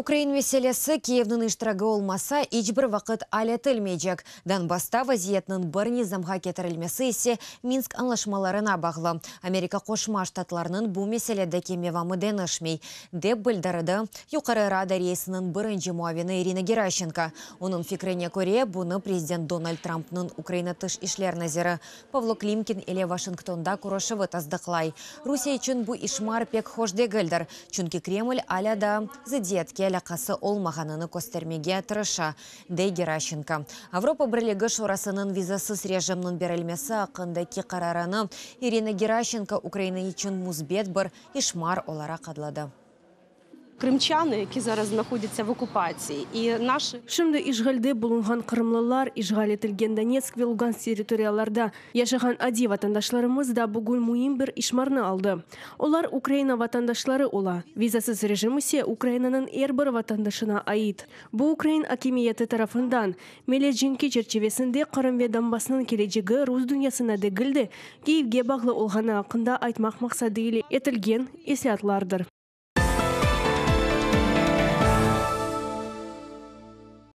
Украин меселесі Киевнің иштирагы олмаса, ичбір вақыт алетілмейджек. Донбасста вазиетнің бірні замға кетірілмесі есе Минск анлашмаларына бағлы. Америка Қошма штатларының бұл меселеді кемевамы денішмей. Деп білдірді Юқары Рада рейсінің бірінші муавины Ирина Геращенко. Оның фикріне көре, бұны президент Дональд Трампның Украина тыш ишлер назиры Павло Климкин еле Вашингтонда күрішіві таздықлай. Русия үшін бұл ишмар пек хошде гілдір. Чүнки Кремль аляда зідетке лақасы олмағаныны көстермеге тырыша, дей Геращенко. Авропа бірлігі шорасының визасыз режимнің берілмесі ақындаки қарараны Ирина Геращенко Украина үшін музбет бір ишмар олара қадлады. Кримчани, які зараз знаходяться в окупації, і наші... Шымды ишгалде булунган кырымлылар ишгал етілген Донецк ве Луганск территорияларда яшаған ади ватандашларымыз да бүгін муим бір ишмарны алды. Олар Украина ватандашлары ола. Визасыз режим ise Украинаның әрбір ватандашына айт. Бұл Украин акимияты тарафындан Мележинки черчевесінде Қырым ве Донбассның келечегі Рус дүниясына дегілді, Киевге бағлы олғаны ақында айтмақ мақсады еле етілген есятлардыр.